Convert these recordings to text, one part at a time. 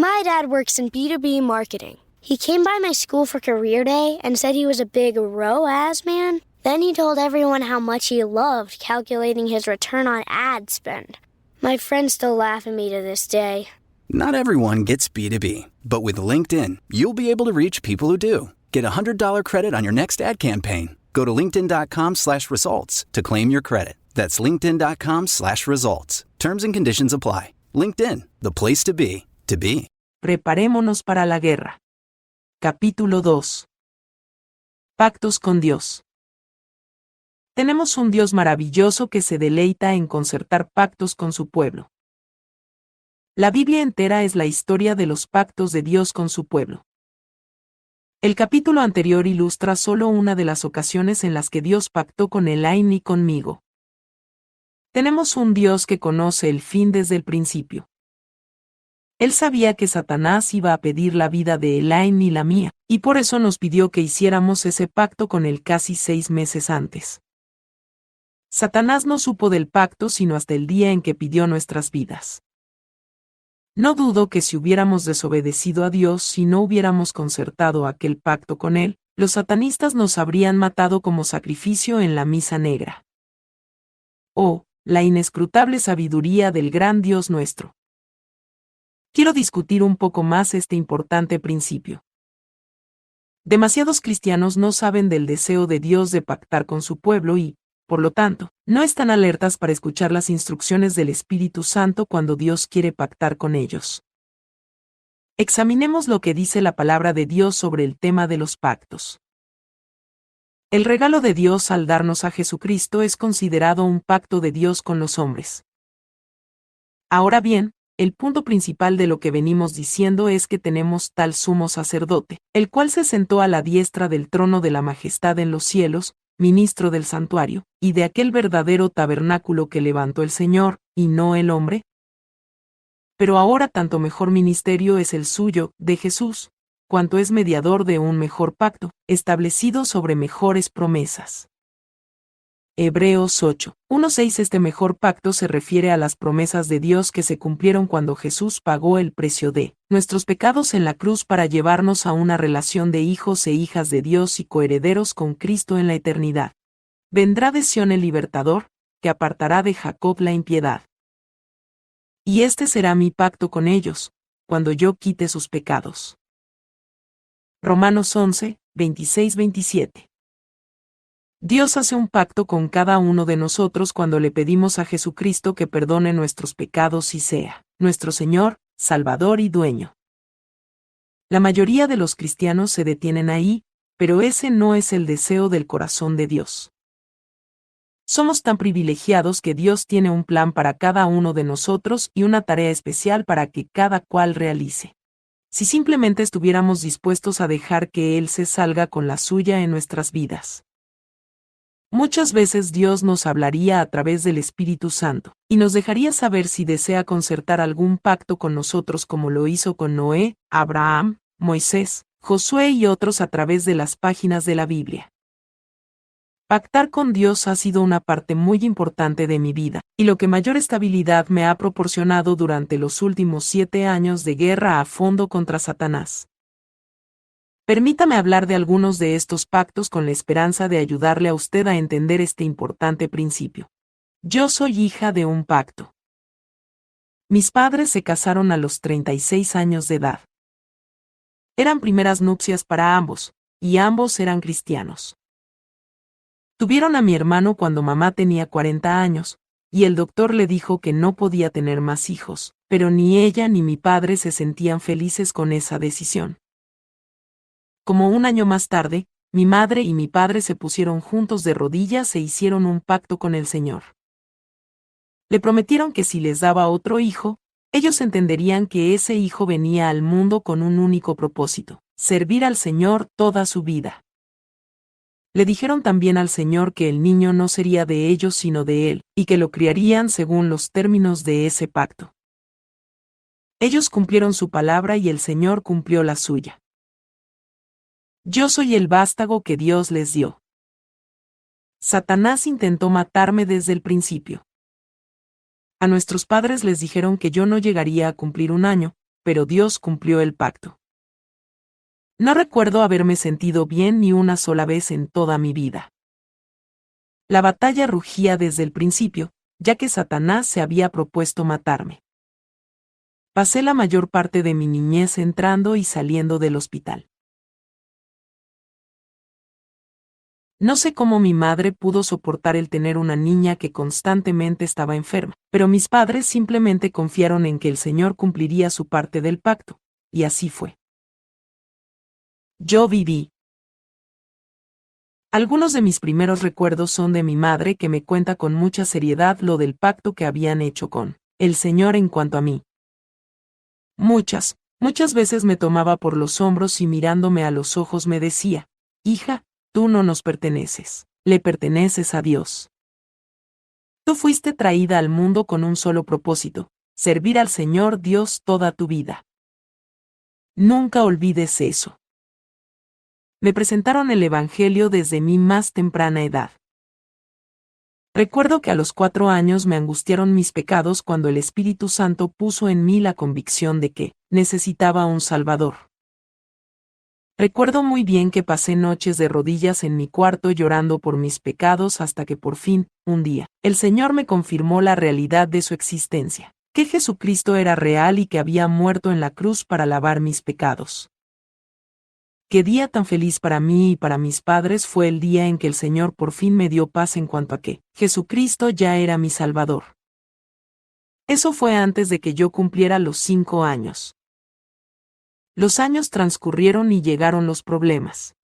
My dad works in B2B marketing. He came by my school for career day and said he was a big ROAS man. Then he told everyone how much he loved calculating his return on ad spend. My friends still laugh at me to this day. Not everyone gets B2B, but with LinkedIn, you'll be able to reach people who do. Get a $100 credit on your next ad campaign. Go to linkedin.com/results to claim your credit. That's linkedin.com/results. Terms and conditions apply. LinkedIn, the place to be, to be. Preparémonos para la guerra. Capítulo 2. Pactos con Dios. Tenemos un Dios maravilloso que se deleita en concertar pactos con su pueblo. La Biblia entera es la historia de los pactos de Dios con su pueblo. El capítulo anterior ilustra solo una de las ocasiones en las que Dios pactó con Elaine y conmigo. Tenemos un Dios que conoce el fin desde el principio. Él sabía que Satanás iba a pedir la vida de Elaine y la mía, y por eso nos pidió que hiciéramos ese pacto con él casi 6 meses antes. Satanás no supo del pacto sino hasta el día en que pidió nuestras vidas. No dudo que si hubiéramos desobedecido a Dios y no hubiéramos concertado aquel pacto con Él, los satanistas nos habrían matado como sacrificio en la misa negra. Oh, la inescrutable sabiduría del gran Dios nuestro. Quiero discutir un poco más este importante principio. Demasiados cristianos no saben del deseo de Dios de pactar con su pueblo y, por lo tanto, no están alertas para escuchar las instrucciones del Espíritu Santo cuando Dios quiere pactar con ellos. Examinemos lo que dice la palabra de Dios sobre el tema de los pactos. El regalo de Dios al darnos a Jesucristo es considerado un pacto de Dios con los hombres. Ahora bien, el punto principal de lo que venimos diciendo es que tenemos tal sumo sacerdote, el cual se sentó a la diestra del trono de la majestad en los cielos, ministro del santuario, y de aquel verdadero tabernáculo que levantó el Señor, y no el hombre. Pero ahora tanto mejor ministerio es el suyo, de Jesús, cuanto es mediador de un mejor pacto, establecido sobre mejores promesas. Hebreos 8:1-6 Este mejor pacto se refiere a las promesas de Dios que se cumplieron cuando Jesús pagó el precio de nuestros pecados en la cruz para llevarnos a una relación de hijos e hijas de Dios y coherederos con Cristo en la eternidad. Vendrá de Sión el libertador, que apartará de Jacob la impiedad. Y este será mi pacto con ellos, cuando yo quite sus pecados. Romanos 11:26-27 Dios hace un pacto con cada uno de nosotros cuando le pedimos a Jesucristo que perdone nuestros pecados y sea nuestro Señor, Salvador y Dueño. La mayoría de los cristianos se detienen ahí, pero ese no es el deseo del corazón de Dios. Somos tan privilegiados que Dios tiene un plan para cada uno de nosotros y una tarea especial para que cada cual realice. Si simplemente estuviéramos dispuestos a dejar que Él se salga con la suya en nuestras vidas. Muchas veces Dios nos hablaría a través del Espíritu Santo, y nos dejaría saber si desea concertar algún pacto con nosotros como lo hizo con Noé, Abraham, Moisés, Josué y otros a través de las páginas de la Biblia. Pactar con Dios ha sido una parte muy importante de mi vida, y lo que mayor estabilidad me ha proporcionado durante los últimos 7 años de guerra a fondo contra Satanás. Permítame hablar de algunos de estos pactos con la esperanza de ayudarle a usted a entender este importante principio. Yo soy hija de un pacto. Mis padres se casaron a los 36 años de edad. Eran primeras nupcias para ambos, y ambos eran cristianos. Tuvieron a mi hermano cuando mamá tenía 40 años, y el doctor le dijo que no podía tener más hijos, pero ni ella ni mi padre se sentían felices con esa decisión. Como un año más tarde, mi madre y mi padre se pusieron juntos de rodillas e hicieron un pacto con el Señor. Le prometieron que si les daba otro hijo, ellos entenderían que ese hijo venía al mundo con un único propósito: servir al Señor toda su vida. Le dijeron también al Señor que el niño no sería de ellos sino de Él, y que lo criarían según los términos de ese pacto. Ellos cumplieron su palabra y el Señor cumplió la suya. Yo soy el vástago que Dios les dio. Satanás intentó matarme desde el principio. A nuestros padres les dijeron que yo no llegaría a cumplir un año, pero Dios cumplió el pacto. No recuerdo haberme sentido bien ni una sola vez en toda mi vida. La batalla rugía desde el principio, ya que Satanás se había propuesto matarme. Pasé la mayor parte de mi niñez entrando y saliendo del hospital. No sé cómo mi madre pudo soportar el tener una niña que constantemente estaba enferma, pero mis padres simplemente confiaron en que el Señor cumpliría su parte del pacto, y así fue. Yo viví. Algunos de mis primeros recuerdos son de mi madre, que me cuenta con mucha seriedad lo del pacto que habían hecho con el Señor en cuanto a mí. Muchas veces me tomaba por los hombros y mirándome a los ojos me decía: hija, tú no nos perteneces, le perteneces a Dios. Tú fuiste traída al mundo con un solo propósito: servir al Señor Dios toda tu vida. Nunca olvides eso. Me presentaron el Evangelio desde mi más temprana edad. Recuerdo que a los 4 años me angustiaron mis pecados cuando el Espíritu Santo puso en mí la convicción de que necesitaba un Salvador. Recuerdo muy bien que pasé noches de rodillas en mi cuarto llorando por mis pecados hasta que por fin, un día, el Señor me confirmó la realidad de su existencia, que Jesucristo era real y que había muerto en la cruz para lavar mis pecados. Qué día tan feliz para mí y para mis padres fue el día en que el Señor por fin me dio paz en cuanto a que Jesucristo ya era mi Salvador. Eso fue antes de que yo cumpliera los 5 años. Los años transcurrieron y llegaron los problemas.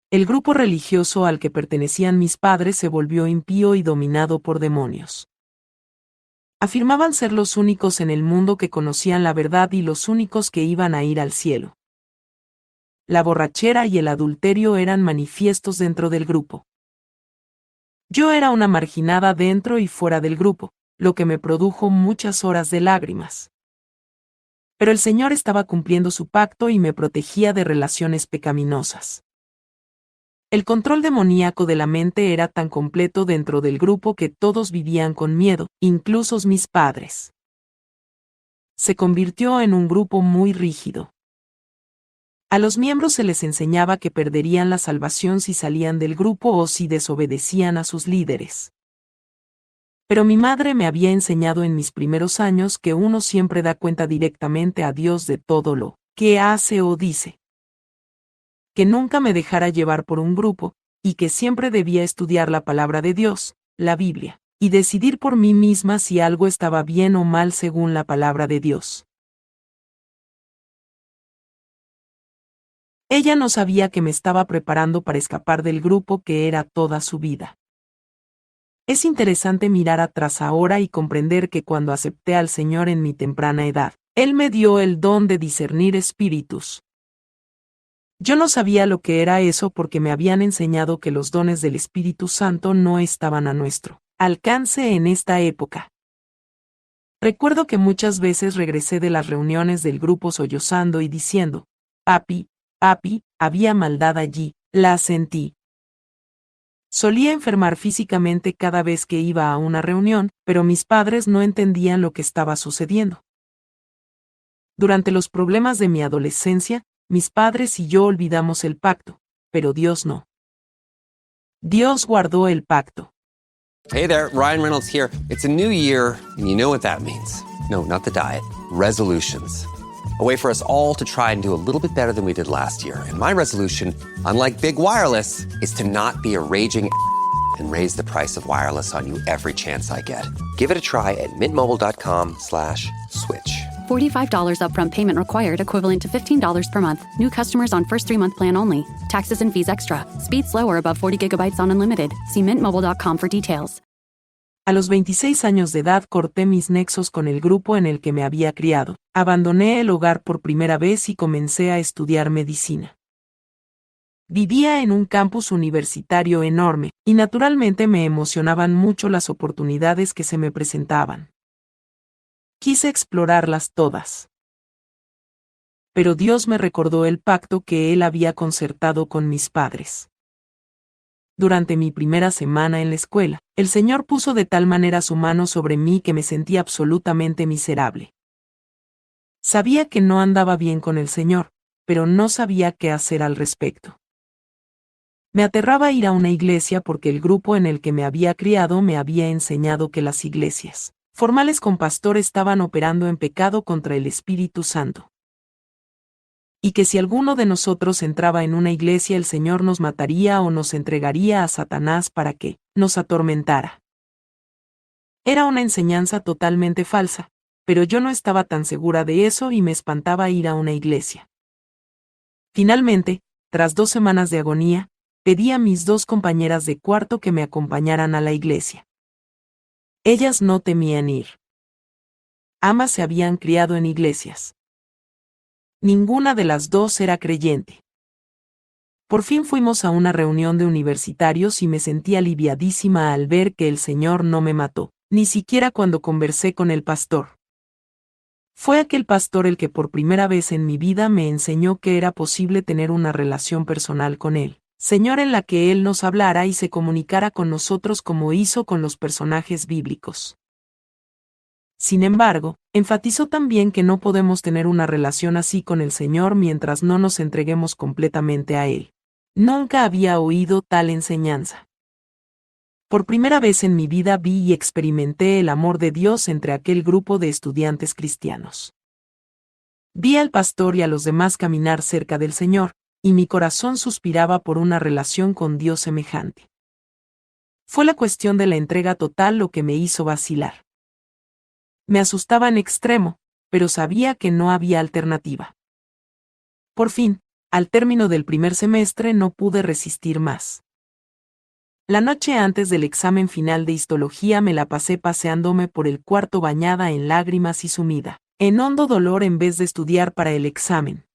El grupo religioso al que pertenecían mis padres se volvió impío y dominado por demonios. Afirmaban ser los únicos en el mundo que conocían la verdad y los únicos que iban a ir al cielo. La borrachera y el adulterio eran manifiestos dentro del grupo. Yo era una marginada dentro y fuera del grupo, lo que me produjo muchas horas de lágrimas. Pero el Señor estaba cumpliendo su pacto y me protegía de relaciones pecaminosas. El control demoníaco de la mente era tan completo dentro del grupo que todos vivían con miedo, incluso mis padres. Se convirtió en un grupo muy rígido. A los miembros se les enseñaba que perderían la salvación si salían del grupo o si desobedecían a sus líderes. Pero mi madre me había enseñado en mis primeros años que uno siempre da cuenta directamente a Dios de todo lo que hace o dice. Que nunca me dejara llevar por un grupo, y que siempre debía estudiar la palabra de Dios, la Biblia, y decidir por mí misma si algo estaba bien o mal según la palabra de Dios. Ella no sabía que me estaba preparando para escapar del grupo que era toda su vida. Es interesante mirar atrás ahora y comprender que cuando acepté al Señor en mi temprana edad, Él me dio el don de discernir espíritus. Yo no sabía lo que era eso porque me habían enseñado que los dones del Espíritu Santo no estaban a nuestro alcance en esta época. Recuerdo que muchas veces regresé de las reuniones del grupo sollozando y diciendo: Papi, había maldad allí, la sentí. Solía enfermar físicamente cada vez que iba a una reunión, pero mis padres no entendían lo que estaba sucediendo. Durante los problemas de mi adolescencia, mis padres y yo olvidamos el pacto, pero Dios no. Dios guardó el pacto. Hey there, Ryan Reynolds here. It's a new year, and you know what that means. No, not the diet. Resolutions. A way for us all to try and do a little bit better than we did last year. And my resolution, unlike Big Wireless, is to not be a raging and raise the price of wireless on you every chance I get. Give it a try at mintmobile.com/switch. $45 upfront payment required, equivalent to $15 per month. New customers on first 3-month plan only. Taxes and fees extra. Speed slower above 40 gigabytes on unlimited. See mintmobile.com for details. A los 26 años de edad corté mis nexos con el grupo en el que me había criado. Abandoné el hogar por primera vez y comencé a estudiar medicina. Vivía en un campus universitario enorme, y naturalmente me emocionaban mucho las oportunidades que se me presentaban. Quise explorarlas todas. Pero Dios me recordó el pacto que Él había concertado con mis padres. Durante mi primera semana en la escuela, el Señor puso de tal manera su mano sobre mí que me sentí absolutamente miserable. Sabía que no andaba bien con el Señor, pero no sabía qué hacer al respecto. Me aterraba ir a una iglesia porque el grupo en el que me había criado me había enseñado que las iglesias formales con pastor estaban operando en pecado contra el Espíritu Santo. Y que si alguno de nosotros entraba en una iglesia el Señor nos mataría o nos entregaría a Satanás para que nos atormentara. Era una enseñanza totalmente falsa, pero yo no estaba tan segura de eso y me espantaba ir a una iglesia. Finalmente, tras 2 semanas de agonía, pedí a mis 2 compañeras de cuarto que me acompañaran a la iglesia. Ellas no temían ir. Ambas se habían criado en iglesias. Ninguna de las 2 era creyente. Por fin fuimos a una reunión de universitarios y me sentí aliviadísima al ver que el Señor no me mató, ni siquiera cuando conversé con el pastor. Fue aquel pastor el que por primera vez en mi vida me enseñó que era posible tener una relación personal con Él, Señor, en la que Él nos hablara y se comunicara con nosotros como hizo con los personajes bíblicos. Sin embargo, enfatizó también que no podemos tener una relación así con el Señor mientras no nos entreguemos completamente a Él. Nunca había oído tal enseñanza. Por primera vez en mi vida vi y experimenté el amor de Dios entre aquel grupo de estudiantes cristianos. Vi al pastor y a los demás caminar cerca del Señor, y mi corazón suspiraba por una relación con Dios semejante. Fue la cuestión de la entrega total lo que me hizo vacilar. Me asustaba en extremo, pero sabía que no había alternativa. Por fin, al término del primer semestre no pude resistir más. La noche antes del examen final de histología me la pasé paseándome por el cuarto bañada en lágrimas y sumida en hondo dolor en vez de estudiar para el examen.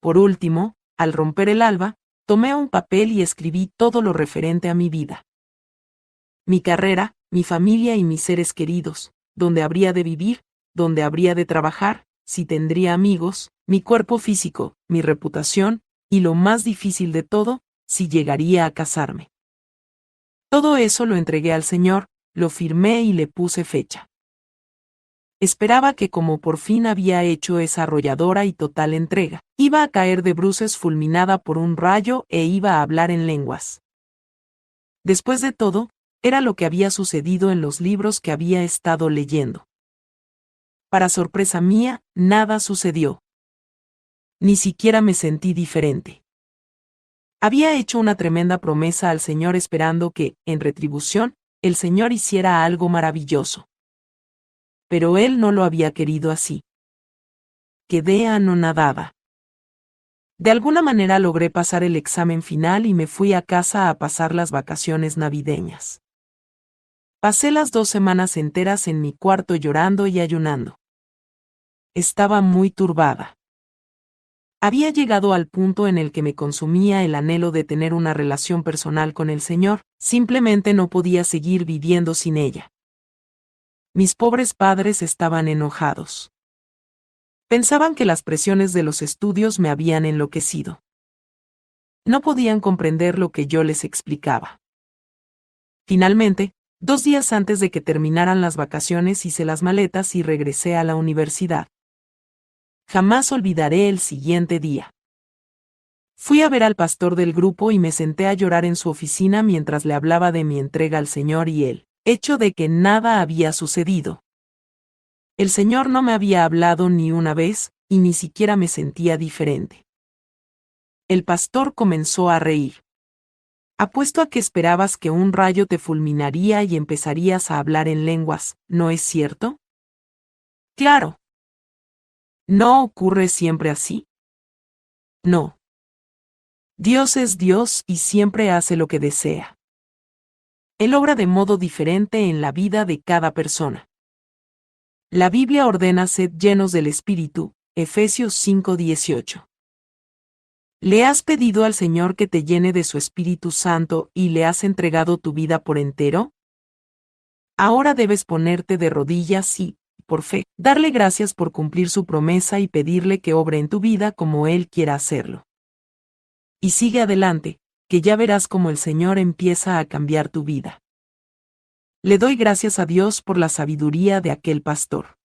Por último, al romper el alba, tomé un papel y escribí todo lo referente a mi vida. Mi carrera, mi familia y mis seres queridos, dónde habría de vivir, dónde habría de trabajar, si tendría amigos, mi cuerpo físico, mi reputación, y lo más difícil de todo, si llegaría a casarme. Todo eso lo entregué al Señor, lo firmé y le puse fecha. Esperaba que como por fin había hecho esa arrolladora y total entrega, iba a caer de bruces fulminada por un rayo e iba a hablar en lenguas. Después de todo, era lo que había sucedido en los libros que había estado leyendo. Para sorpresa mía, nada sucedió. Ni siquiera me sentí diferente. Había hecho una tremenda promesa al Señor esperando que, en retribución, el Señor hiciera algo maravilloso. Pero Él no lo había querido así. Quedé anonadada. De alguna manera logré pasar el examen final y me fui a casa a pasar las vacaciones navideñas. Pasé las 2 semanas enteras en mi cuarto llorando y ayunando. Estaba muy turbada. Había llegado al punto en el que me consumía el anhelo de tener una relación personal con el Señor, simplemente no podía seguir viviendo sin ella. Mis pobres padres estaban enojados. Pensaban que las presiones de los estudios me habían enloquecido. No podían comprender lo que yo les explicaba. Finalmente, 2 días antes de que terminaran las vacaciones hice las maletas y regresé a la universidad. Jamás olvidaré el siguiente día. Fui a ver al pastor del grupo y me senté a llorar en su oficina mientras le hablaba de mi entrega al Señor y el hecho de que nada había sucedido. El Señor no me había hablado ni una vez, y ni siquiera me sentía diferente. El pastor comenzó a reír. Apuesto a que esperabas que un rayo te fulminaría y empezarías a hablar en lenguas, ¿no es cierto? Claro. ¿No ocurre siempre así? No. Dios es Dios y siempre hace lo que desea. Él obra de modo diferente en la vida de cada persona. La Biblia ordena sed llenos del Espíritu, Efesios 5:18. ¿Le has pedido al Señor que te llene de su Espíritu Santo y le has entregado tu vida por entero? Ahora debes ponerte de rodillas y, por fe, darle gracias por cumplir su promesa y pedirle que obre en tu vida como Él quiera hacerlo. Y sigue adelante, que ya verás cómo el Señor empieza a cambiar tu vida. Le doy gracias a Dios por la sabiduría de aquel pastor.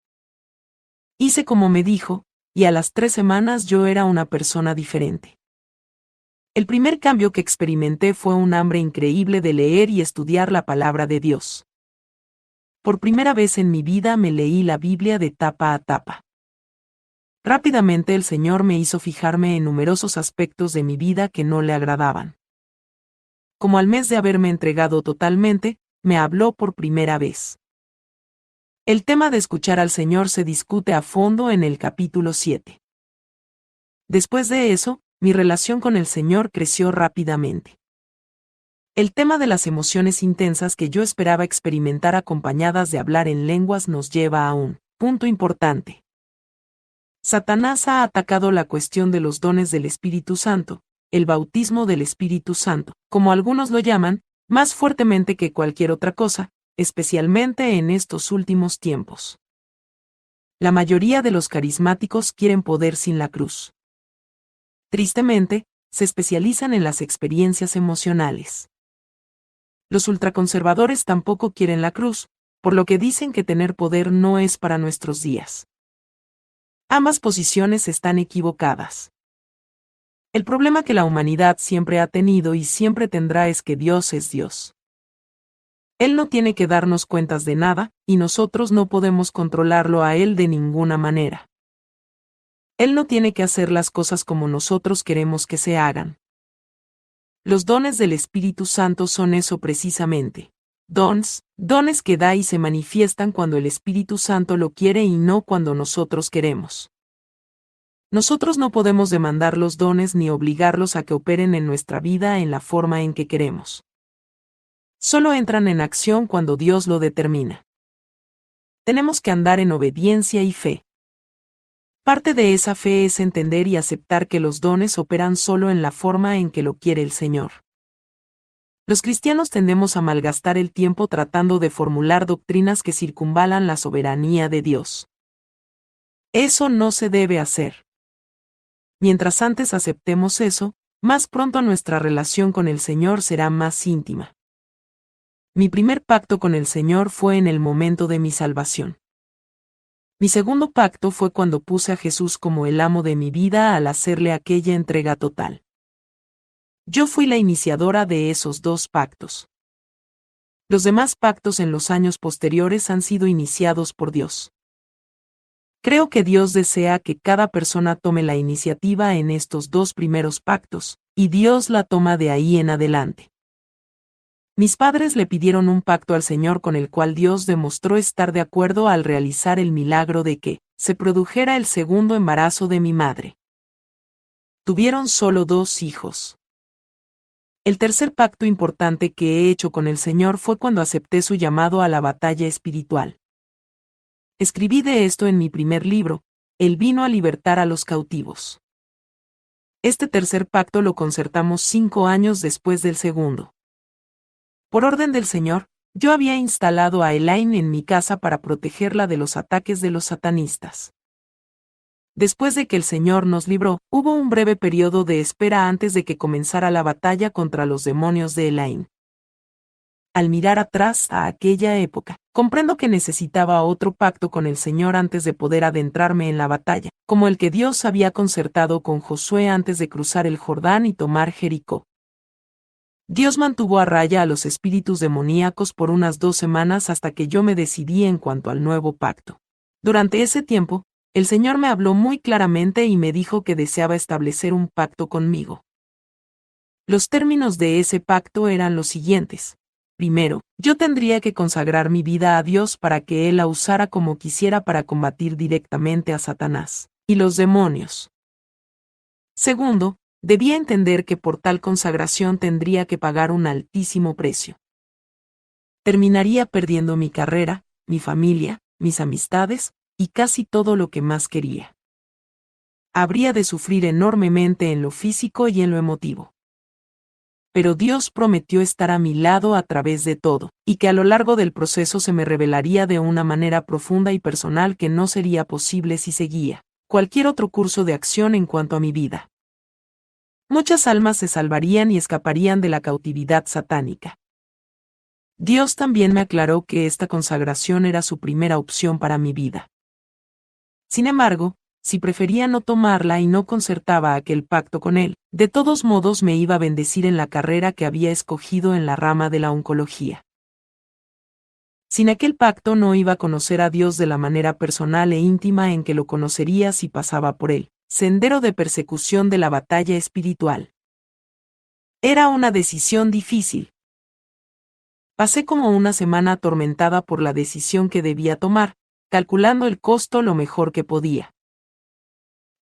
Hice como me dijo, y a las 3 semanas yo era una persona diferente. El primer cambio que experimenté fue un hambre increíble de leer y estudiar la palabra de Dios. Por primera vez en mi vida me leí la Biblia de tapa a tapa. Rápidamente el Señor me hizo fijarme en numerosos aspectos de mi vida que no le agradaban. Como al mes de haberme entregado totalmente, me habló por primera vez. El tema de escuchar al Señor se discute a fondo en el capítulo 7. Después de eso, mi relación con el Señor creció rápidamente. El tema de las emociones intensas que yo esperaba experimentar acompañadas de hablar en lenguas nos lleva a un punto importante. Satanás ha atacado la cuestión de los dones del Espíritu Santo, el bautismo del Espíritu Santo, como algunos lo llaman, más fuertemente que cualquier otra cosa, especialmente en estos últimos tiempos. La mayoría de los carismáticos quieren poder sin la cruz. Tristemente, se especializan en las experiencias emocionales. Los ultraconservadores tampoco quieren la cruz, por lo que dicen que tener poder no es para nuestros días. Ambas posiciones están equivocadas. El problema que la humanidad siempre ha tenido y siempre tendrá es que Dios es Dios. Él no tiene que darnos cuentas de nada, y nosotros no podemos controlarlo a Él de ninguna manera. Él no tiene que hacer las cosas como nosotros queremos que se hagan. Los dones del Espíritu Santo son eso precisamente. Dones que da y se manifiestan cuando el Espíritu Santo lo quiere y no cuando nosotros queremos. Nosotros no podemos demandar los dones ni obligarlos a que operen en nuestra vida en la forma en que queremos. Solo entran en acción cuando Dios lo determina. Tenemos que andar en obediencia y fe. Parte de esa fe es entender y aceptar que los dones operan solo en la forma en que lo quiere el Señor. Los cristianos tendemos a malgastar el tiempo tratando de formular doctrinas que circunvalan la soberanía de Dios. Eso no se debe hacer. Mientras antes aceptemos eso, más pronto nuestra relación con el Señor será más íntima. Mi primer pacto con el Señor fue en el momento de mi salvación. Mi segundo pacto fue cuando puse a Jesús como el amo de mi vida al hacerle aquella entrega total. Yo fui la iniciadora de esos 2 pactos. Los demás pactos en los años posteriores han sido iniciados por Dios. Creo que Dios desea que cada persona tome la iniciativa en estos 2 primeros pactos, y Dios la toma de ahí en adelante. Mis padres le pidieron un pacto al Señor con el cual Dios demostró estar de acuerdo al realizar el milagro de que se produjera el segundo embarazo de mi madre. Tuvieron solo 2 hijos. El tercer pacto importante que he hecho con el Señor fue cuando acepté su llamado a la batalla espiritual. Escribí de esto en mi primer libro, Él vino a libertar a los cautivos. Este tercer pacto lo concertamos 5 años después del segundo. Por orden del Señor, yo había instalado a Elaine en mi casa para protegerla de los ataques de los satanistas. Después de que el Señor nos libró, hubo un breve periodo de espera antes de que comenzara la batalla contra los demonios de Elaine. Al mirar atrás a aquella época, comprendo que necesitaba otro pacto con el Señor antes de poder adentrarme en la batalla, como el que Dios había concertado con Josué antes de cruzar el Jordán y tomar Jericó. Dios mantuvo a raya a los espíritus demoníacos por unas 2 semanas hasta que yo me decidí en cuanto al nuevo pacto. Durante ese tiempo, el Señor me habló muy claramente y me dijo que deseaba establecer un pacto conmigo. Los términos de ese pacto eran los siguientes. Primero, yo tendría que consagrar mi vida a Dios para que Él la usara como quisiera para combatir directamente a Satanás y los demonios. Segundo, debía entender que por tal consagración tendría que pagar un altísimo precio. Terminaría perdiendo mi carrera, mi familia, mis amistades, y casi todo lo que más quería. Habría de sufrir enormemente en lo físico y en lo emotivo. Pero Dios prometió estar a mi lado a través de todo, y que a lo largo del proceso se me revelaría de una manera profunda y personal que no sería posible si seguía cualquier otro curso de acción en cuanto a mi vida. Muchas almas se salvarían y escaparían de la cautividad satánica. Dios también me aclaró que esta consagración era su primera opción para mi vida. Sin embargo, si prefería no tomarla y no concertaba aquel pacto con él, de todos modos me iba a bendecir en la carrera que había escogido en la rama de la oncología. Sin aquel pacto no iba a conocer a Dios de la manera personal e íntima en que lo conocería si pasaba por él, sendero de persecución de la batalla espiritual. Era una decisión difícil. Pasé como una semana atormentada por la decisión que debía tomar, calculando el costo lo mejor que podía.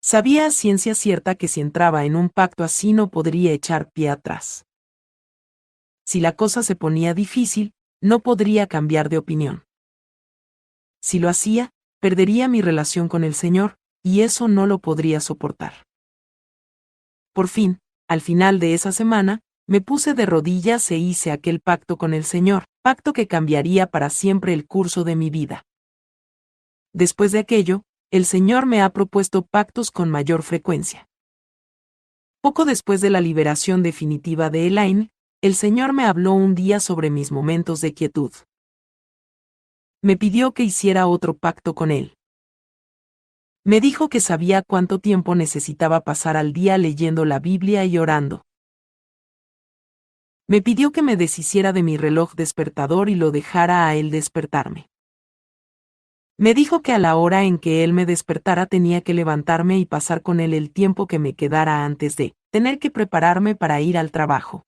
Sabía a ciencia cierta que si entraba en un pacto así no podría echar pie atrás. Si la cosa se ponía difícil, no podría cambiar de opinión. Si lo hacía, perdería mi relación con el Señor, y eso no lo podría soportar. Por fin, al final de esa semana, me puse de rodillas e hice aquel pacto con el Señor, pacto que cambiaría para siempre el curso de mi vida. Después de aquello, el Señor me ha propuesto pactos con mayor frecuencia. Poco después de la liberación definitiva de Elaine, el Señor me habló un día sobre mis momentos de quietud. Me pidió que hiciera otro pacto con él. Me dijo que sabía cuánto tiempo necesitaba pasar al día leyendo la Biblia y orando. Me pidió que me deshiciera de mi reloj despertador y lo dejara a él despertarme. Me dijo que a la hora en que él me despertara tenía que levantarme y pasar con él el tiempo que me quedara antes de tener que prepararme para ir al trabajo.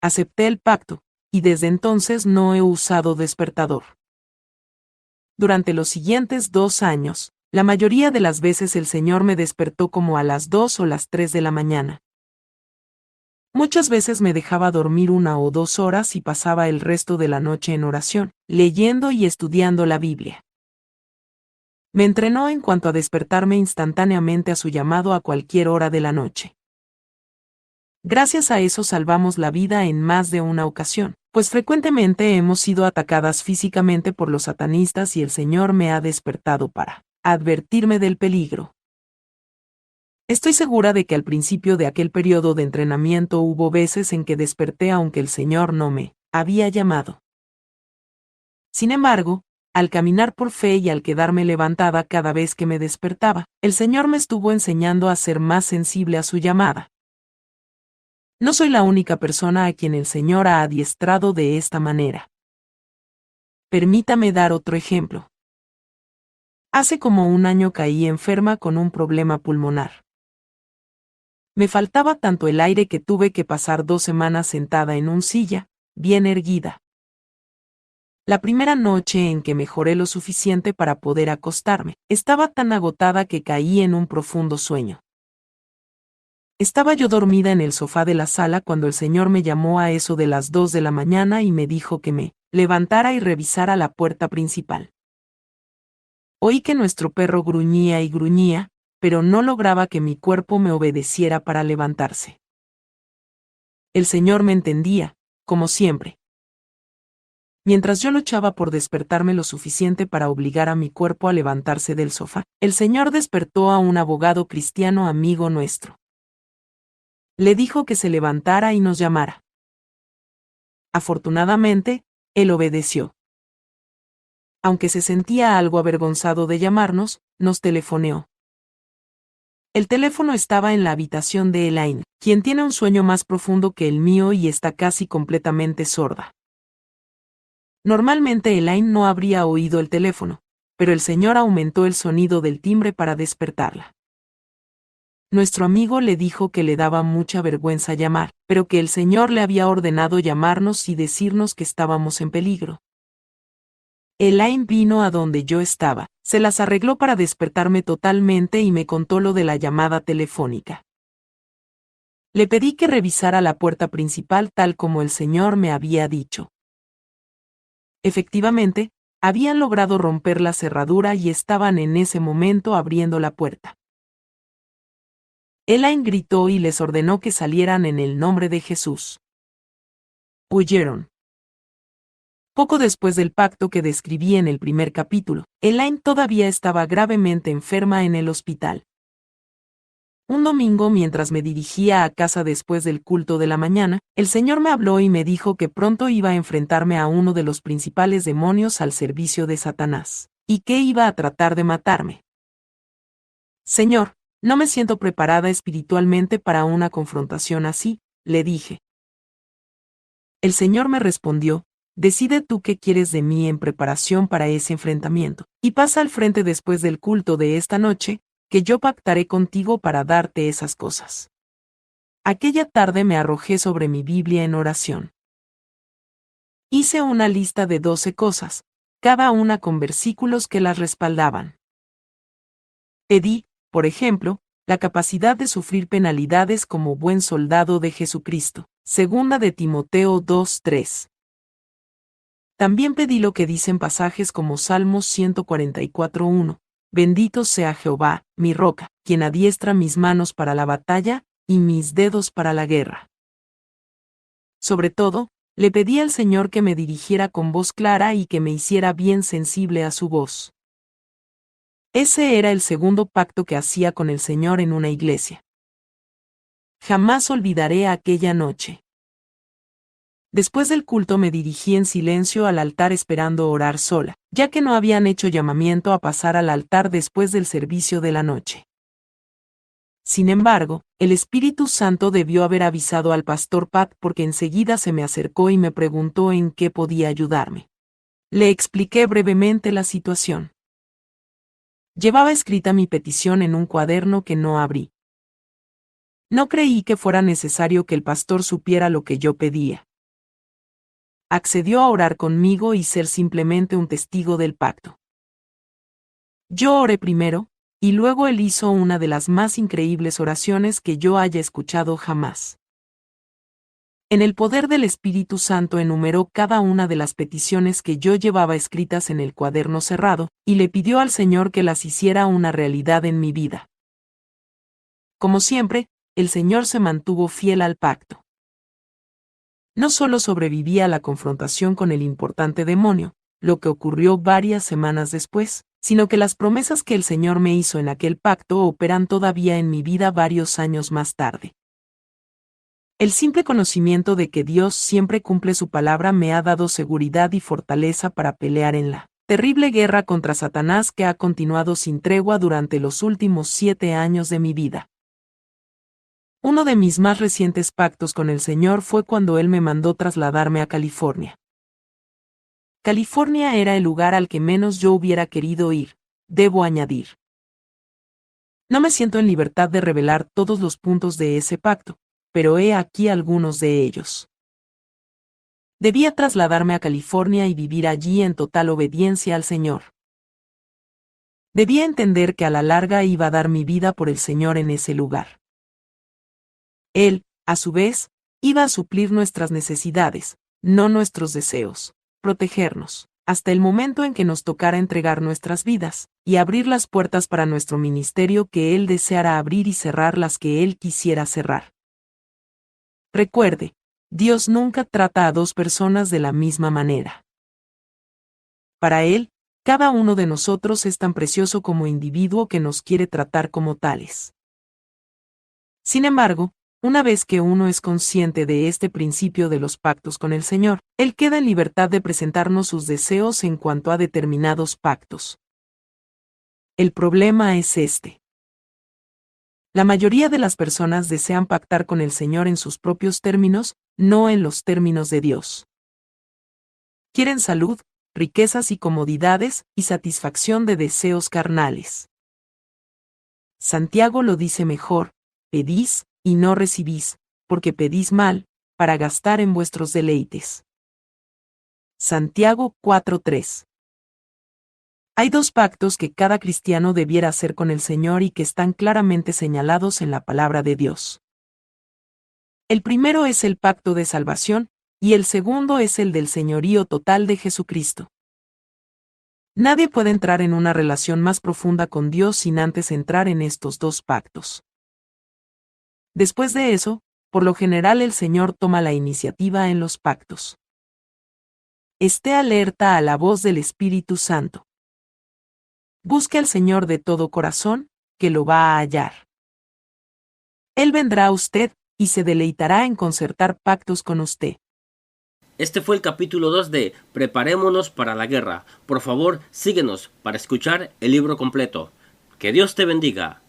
Acepté el pacto, y desde entonces no he usado despertador. Durante los siguientes 2 años, la mayoría de las veces el Señor me despertó como a las 2 o las 3 de la mañana. Muchas veces me dejaba dormir 1 o 2 horas y pasaba el resto de la noche en oración, leyendo y estudiando la Biblia. Me entrenó en cuanto a despertarme instantáneamente a su llamado a cualquier hora de la noche. Gracias a eso salvamos la vida en más de una ocasión, pues frecuentemente hemos sido atacadas físicamente por los satanistas y el Señor me ha despertado para advertirme del peligro. Estoy segura de que al principio de aquel periodo de entrenamiento hubo veces en que desperté aunque el Señor no me había llamado. Sin embargo, al caminar por fe y al quedarme levantada cada vez que me despertaba, el Señor me estuvo enseñando a ser más sensible a su llamada. No soy la única persona a quien el Señor ha adiestrado de esta manera. Permítame dar otro ejemplo. Hace como 1 año caí enferma con un problema pulmonar. Me faltaba tanto el aire que tuve que pasar 2 semanas sentada en un silla, bien erguida. La primera noche en que mejoré lo suficiente para poder acostarme, estaba tan agotada que caí en un profundo sueño. Estaba yo dormida en el sofá de la sala cuando el Señor me llamó a eso de las 2 de la mañana y me dijo que me levantara y revisara la puerta principal. Oí que nuestro perro gruñía y gruñía, pero no lograba que mi cuerpo me obedeciera para levantarse. El Señor me entendía, como siempre. Mientras yo luchaba por despertarme lo suficiente para obligar a mi cuerpo a levantarse del sofá, el Señor despertó a un abogado cristiano amigo nuestro. Le dijo que se levantara y nos llamara. Afortunadamente, él obedeció. Aunque se sentía algo avergonzado de llamarnos, nos telefoneó. El teléfono estaba en la habitación de Elaine, quien tiene un sueño más profundo que el mío y está casi completamente sorda. Normalmente Elaine no habría oído el teléfono, pero el Señor aumentó el sonido del timbre para despertarla. Nuestro amigo le dijo que le daba mucha vergüenza llamar, pero que el Señor le había ordenado llamarnos y decirnos que estábamos en peligro. Elaine vino a donde yo estaba, se las arregló para despertarme totalmente y me contó lo de la llamada telefónica. Le pedí que revisara la puerta principal tal como el Señor me había dicho. Efectivamente, habían logrado romper la cerradura y estaban en ese momento abriendo la puerta. Elaine gritó y les ordenó que salieran en el nombre de Jesús. Huyeron. Poco después del pacto que describí en el primer capítulo, Elaine todavía estaba gravemente enferma en el hospital. Un domingo, mientras me dirigía a casa después del culto de la mañana, el Señor me habló y me dijo que pronto iba a enfrentarme a uno de los principales demonios al servicio de Satanás. y que iba a tratar de matarme. Señor, no me siento preparada espiritualmente para una confrontación así, le dije. El Señor me respondió, decide tú qué quieres de mí en preparación para ese enfrentamiento, y pasa al frente después del culto de esta noche, que yo pactaré contigo para darte esas cosas. Aquella tarde me arrojé sobre mi Biblia en oración. Hice una lista de 12 cosas, cada una con versículos que las respaldaban. Pedí, por ejemplo, la capacidad de sufrir penalidades como buen soldado de Jesucristo. Segunda de Timoteo 2:3. También pedí lo que dicen pasajes como Salmos 144:1. Bendito sea Jehová, mi roca, quien adiestra mis manos para la batalla y mis dedos para la guerra. Sobre todo, le pedí al Señor que me dirigiera con voz clara y que me hiciera bien sensible a su voz. Ese era el segundo pacto que hacía con el Señor en una iglesia. Jamás olvidaré aquella noche. Después del culto me dirigí en silencio al altar esperando orar sola, ya que no habían hecho llamamiento a pasar al altar después del servicio de la noche. Sin embargo, el Espíritu Santo debió haber avisado al pastor Pat porque enseguida se me acercó y me preguntó en qué podía ayudarme. Le expliqué brevemente la situación. Llevaba escrita mi petición en un cuaderno que no abrí. No creí que fuera necesario que el pastor supiera lo que yo pedía. Accedió a orar conmigo y ser simplemente un testigo del pacto. Yo oré primero, y luego él hizo una de las más increíbles oraciones que yo haya escuchado jamás. En el poder del Espíritu Santo enumeró cada una de las peticiones que yo llevaba escritas en el cuaderno cerrado, y le pidió al Señor que las hiciera una realidad en mi vida. Como siempre, el Señor se mantuvo fiel al pacto. No solo sobreviví a la confrontación con el importante demonio, lo que ocurrió varias semanas después, sino que las promesas que el Señor me hizo en aquel pacto operan todavía en mi vida varios años más tarde. El simple conocimiento de que Dios siempre cumple su palabra me ha dado seguridad y fortaleza para pelear en la terrible guerra contra Satanás que ha continuado sin tregua durante los últimos 7 años de mi vida. Uno de mis más recientes pactos con el Señor fue cuando Él me mandó trasladarme a California. California era el lugar al que menos yo hubiera querido ir, debo añadir. No me siento en libertad de revelar todos los puntos de ese pacto, pero he aquí algunos de ellos. Debía trasladarme a California y vivir allí en total obediencia al Señor. Debía entender que a la larga iba a dar mi vida por el Señor en ese lugar. Él, a su vez, iba a suplir nuestras necesidades, no nuestros deseos, protegernos, hasta el momento en que nos tocara entregar nuestras vidas, y abrir las puertas para nuestro ministerio que Él deseara abrir y cerrar las que Él quisiera cerrar. Recuerde, Dios nunca trata a 2 personas de la misma manera. Para Él, cada uno de nosotros es tan precioso como individuo que nos quiere tratar como tales. Sin embargo, una vez que uno es consciente de este principio de los pactos con el Señor, Él queda en libertad de presentarnos sus deseos en cuanto a determinados pactos. El problema es este. La mayoría de las personas desean pactar con el Señor en sus propios términos, no en los términos de Dios. Quieren salud, riquezas y comodidades, y satisfacción de deseos carnales. Santiago lo dice mejor: pedís, y no recibís, porque pedís mal, para gastar en vuestros deleites. Santiago 4:3. Hay 2 pactos que cada cristiano debiera hacer con el Señor y que están claramente señalados en la palabra de Dios. El primero es el pacto de salvación, y el segundo es el del señorío total de Jesucristo. Nadie puede entrar en una relación más profunda con Dios sin antes entrar en estos 2 pactos. Después de eso, por lo general el Señor toma la iniciativa en los pactos. Esté alerta a la voz del Espíritu Santo. Busque al Señor de todo corazón, que lo va a hallar. Él vendrá a usted, y se deleitará en concertar pactos con usted. Este fue el capítulo 2 de Preparémonos para la guerra. Por favor, síguenos para escuchar el libro completo. Que Dios te bendiga.